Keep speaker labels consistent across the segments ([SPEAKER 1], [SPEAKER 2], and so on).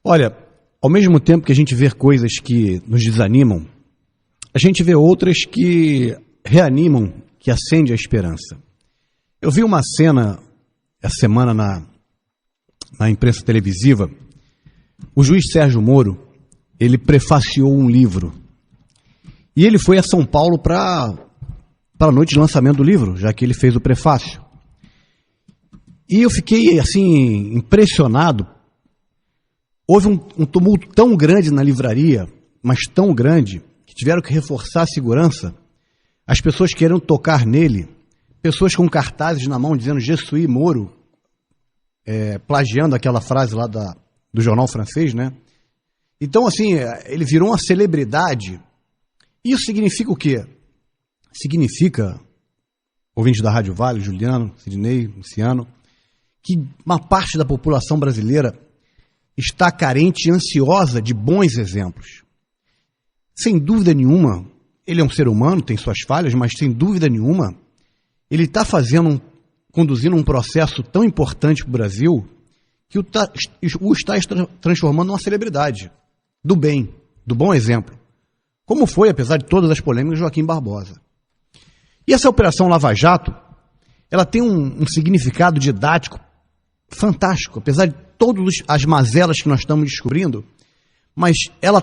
[SPEAKER 1] Olha, ao mesmo tempo que a gente vê coisas que nos desanimam, a gente vê outras que reanimam, que acendem a esperança. Eu vi uma cena essa semana na imprensa televisiva. O juiz Sérgio Moro, ele prefaciou um livro. E ele foi a São Paulo para a noite de lançamento do livro, já que ele fez o prefácio. E eu fiquei, assim, impressionado. Houve um tumulto tão grande na livraria, mas tão grande, que tiveram que reforçar a segurança. As pessoas querendo tocar nele, pessoas com cartazes na mão dizendo Je suis Moro, plagiando aquela frase lá do jornal francês, né? Então, assim, ele virou uma celebridade. Isso significa o quê? Significa, ouvintes da Rádio Vale, Juliano, Sidney, Luciano, que uma parte da população brasileira está carente e ansiosa de bons exemplos. Sem dúvida nenhuma, ele é um ser humano, tem suas falhas, mas sem dúvida nenhuma, ele está conduzindo um processo tão importante para o Brasil que o está transformando numa celebridade do bem, do bom exemplo. Como foi, apesar de todas as polêmicas, Joaquim Barbosa. E essa Operação Lava Jato, ela tem um significado didático fantástico, apesar de todas as mazelas que nós estamos descobrindo, mas ela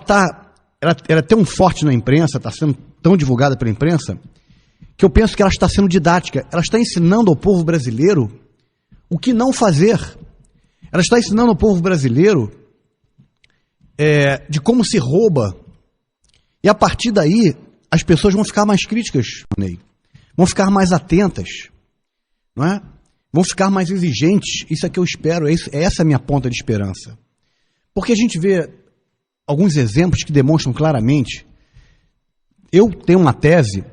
[SPEAKER 1] é tão forte na imprensa, está sendo tão divulgada pela imprensa, que eu penso que ela está sendo didática. Ela está ensinando ao povo brasileiro o que não fazer. Ela está ensinando ao povo brasileiro de como se rouba. E a partir daí, as pessoas vão ficar mais críticas, Ney. Vão ficar mais atentas, não é? Vão ficar mais exigentes. Isso é que eu espero, essa é a minha ponta de esperança. Porque a gente vê alguns exemplos que demonstram claramente. Eu tenho uma tese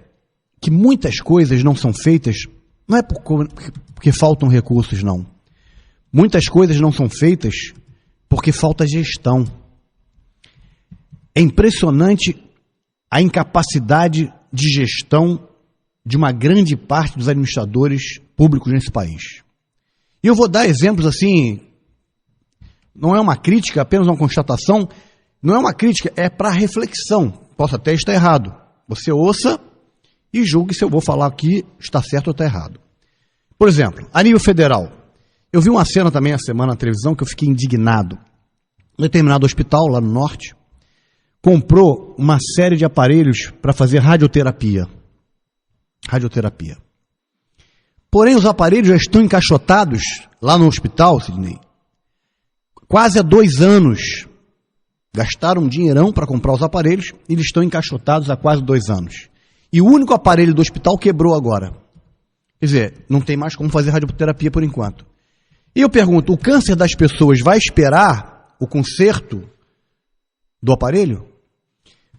[SPEAKER 1] que muitas coisas não são feitas, não é porque faltam recursos, não. Muitas coisas não são feitas porque falta gestão. É impressionante a incapacidade de gestão de uma grande parte dos administradores públicos nesse país. E eu vou dar exemplos assim, não é uma crítica, apenas uma constatação, não é uma crítica, é para reflexão. Posso até estar errado. Você ouça e julgue se eu vou falar aqui está certo ou está errado. Por exemplo, a nível federal, eu vi uma cena também essa semana na televisão que eu fiquei indignado. Um determinado hospital lá no norte comprou uma série de aparelhos para fazer radioterapia. Porém, os aparelhos já estão encaixotados lá no hospital, Sidney, quase há 2 anos. Gastaram um dinheirão para comprar os aparelhos e eles estão encaixotados há quase 2 anos. E o único aparelho do hospital quebrou agora. Quer dizer, não tem mais como fazer radioterapia por enquanto. E eu pergunto, o câncer das pessoas vai esperar o conserto do aparelho?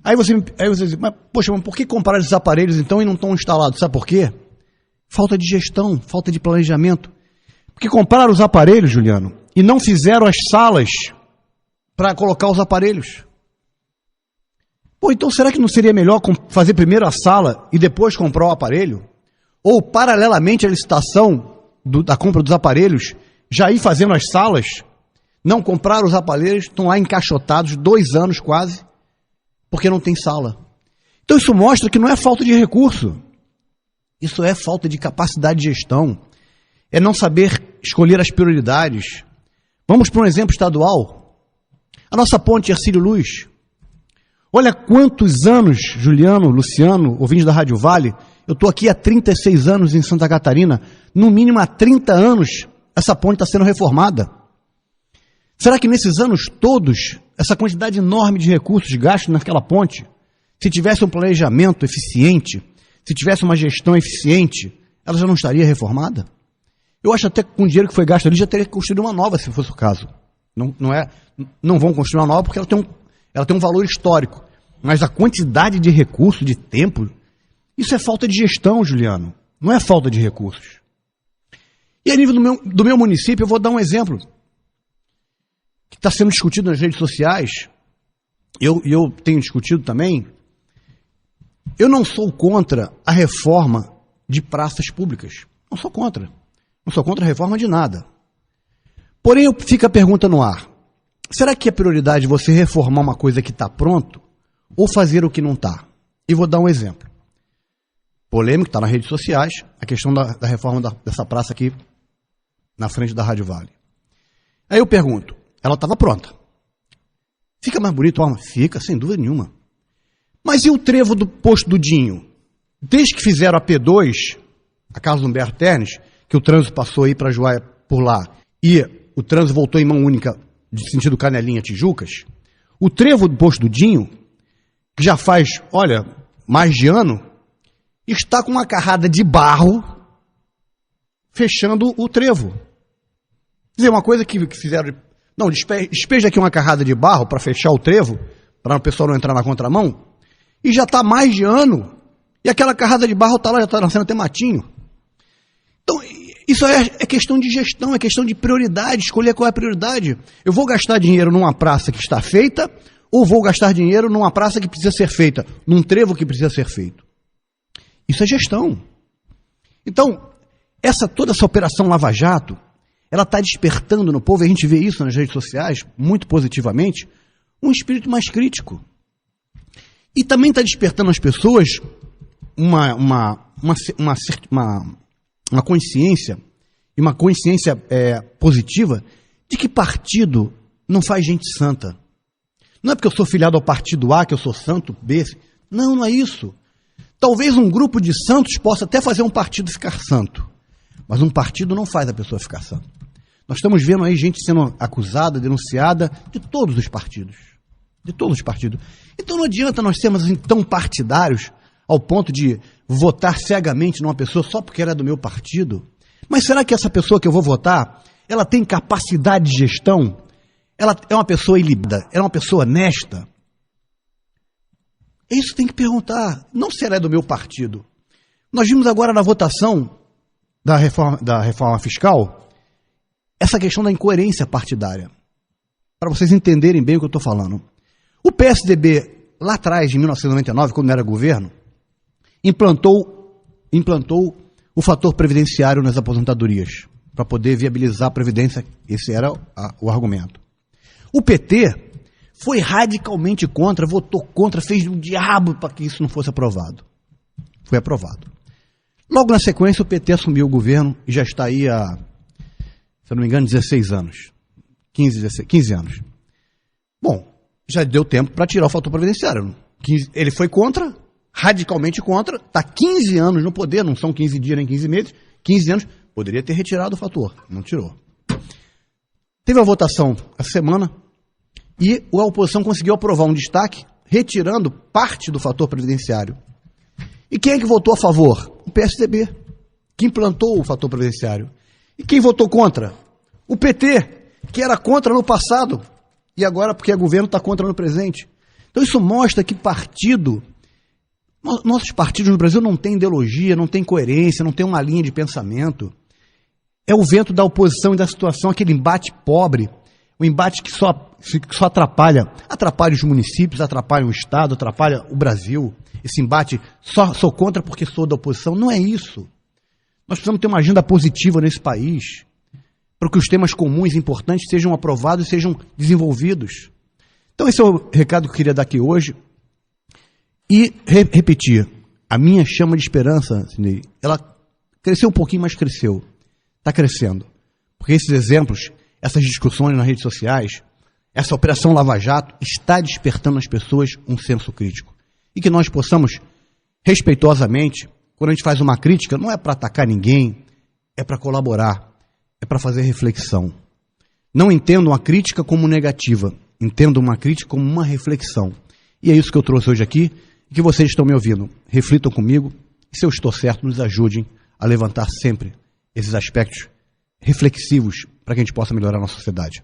[SPEAKER 1] Aí você diz, mas por que comprar esses aparelhos então e não estão instalados? Sabe por quê? Falta de gestão, falta de planejamento. Porque compraram os aparelhos, Juliano, e não fizeram as salas para colocar os aparelhos. Pô, então será que não seria melhor fazer primeiro a sala e depois comprar o aparelho? Ou, paralelamente à licitação da compra dos aparelhos, já ir fazendo as salas, não comprar os aparelhos, estão lá encaixotados 2 anos quase, porque não tem sala. Então isso mostra que não é falta de recurso, isso é falta de capacidade de gestão, é não saber escolher as prioridades. Vamos para um exemplo estadual, a nossa ponte Hercílio Luz. Olha quantos anos, Juliano, Luciano, ouvintes da Rádio Vale, eu estou aqui há 36 anos em Santa Catarina, no mínimo há 30 anos essa ponte está sendo reformada. Será que nesses anos todos, essa quantidade enorme de recursos gastos naquela ponte, se tivesse um planejamento eficiente, se tivesse uma gestão eficiente, ela já não estaria reformada? Eu acho até que com o dinheiro que foi gasto ali já teria construído uma nova, se fosse o caso. Não vão construir uma nova porque ela tem um valor histórico. Mas a quantidade de recursos, de tempo, isso é falta de gestão, Juliano. Não é falta de recursos. E a nível do meu município, eu vou dar um exemplo que está sendo discutido nas redes sociais. Eu tenho discutido também. Eu não sou contra a reforma de praças públicas. Não sou contra. Não sou contra a reforma de nada. Porém, fica a pergunta no ar. Será que é prioridade você reformar uma coisa que está pronto ou fazer o que não está? E vou dar um exemplo. Polêmico, está nas redes sociais, a questão da reforma dessa praça aqui na frente da Rádio Vale. Aí eu pergunto, ela estava pronta. Fica mais bonito? Fica, sem dúvida nenhuma. Mas e o trevo do posto do Dinho? Desde que fizeram a P2, a Carlos Humberto Ternes, que o trânsito passou aí para Joaia por lá, e o trânsito voltou em mão única de sentido Canelinha Tijucas, o trevo do posto do Dinho, que já faz, mais de ano, está com uma carrada de barro fechando o trevo. Quer dizer, uma coisa que fizeram... Não, despeja aqui uma carrada de barro para fechar o trevo, para o pessoal não entrar na contramão, e já está mais de ano, e aquela carrada de barro está lá, já está nascendo até matinho. Então, isso é questão de gestão, é questão de prioridade, escolher qual é a prioridade. Eu vou gastar dinheiro numa praça que está feita, ou vou gastar dinheiro numa praça que precisa ser feita, num trevo que precisa ser feito. Isso é gestão. Então, toda essa operação Lava Jato, ela está despertando no povo, e a gente vê isso nas redes sociais, muito positivamente, um espírito mais crítico. E também está despertando nas pessoas uma consciência, e uma consciência positiva, de que partido não faz gente santa. Não é porque eu sou filiado ao partido A que eu sou santo, B. Não, não é isso. Talvez um grupo de santos possa até fazer um partido ficar santo, mas um partido não faz a pessoa ficar santa. Nós estamos vendo aí gente sendo acusada, denunciada, de todos os partidos. De todos os partidos. Então não adianta nós sermos assim, tão partidários ao ponto de votar cegamente numa pessoa só porque ela é do meu partido. Mas será que essa pessoa que eu vou votar, ela tem capacidade de gestão? Ela é uma pessoa ilibada? Ela é uma pessoa honesta? É isso que tem que perguntar. Não se ela é do meu partido. Nós vimos agora na votação da reforma fiscal essa questão da incoerência partidária. Para vocês entenderem bem o que eu estou falando. O PSDB, lá atrás, em 1999, quando era governo, implantou o fator previdenciário nas aposentadorias, para poder viabilizar a previdência. Esse era o argumento. O PT foi radicalmente contra, votou contra, fez um diabo para que isso não fosse aprovado. Foi aprovado. Logo na sequência, o PT assumiu o governo e já está aí há, se eu não me engano, 16 anos. 15 anos. Bom, já deu tempo para tirar o fator previdenciário. Ele foi contra, radicalmente contra, está 15 anos no poder, não são 15 dias nem 15 meses, 15 anos, poderia ter retirado o fator, não tirou. Teve a votação essa semana e a oposição conseguiu aprovar um destaque, retirando parte do fator previdenciário. E quem é que votou a favor? O PSDB, que implantou o fator previdenciário. E quem votou contra? O PT, que era contra no passado, e agora, porque é governo, está contra no presente. Então isso mostra que nossos partidos no Brasil não têm ideologia, não têm coerência, não têm uma linha de pensamento. É o vento da oposição e da situação, aquele embate pobre, um embate que só atrapalha os municípios, atrapalha o Estado, atrapalha o Brasil. Esse embate, sou contra porque sou da oposição. Não é isso. Nós precisamos ter uma agenda positiva nesse país, para que os temas comuns e importantes sejam aprovados e sejam desenvolvidos. Então esse é o recado que eu queria dar aqui hoje. E repetir, a minha chama de esperança, Sidnei, ela cresceu um pouquinho, mas cresceu. Está crescendo. Porque esses exemplos, essas discussões nas redes sociais, essa operação Lava Jato está despertando nas pessoas um senso crítico. E que nós possamos, respeitosamente, quando a gente faz uma crítica, não é para atacar ninguém, é para colaborar, é para fazer reflexão. Não entendam a crítica como negativa, entendam uma crítica como uma reflexão. E é isso que eu trouxe hoje aqui, e que vocês estão me ouvindo. Reflitam comigo, e se eu estou certo, nos ajudem a levantar sempre esses aspectos reflexivos para que a gente possa melhorar a nossa sociedade.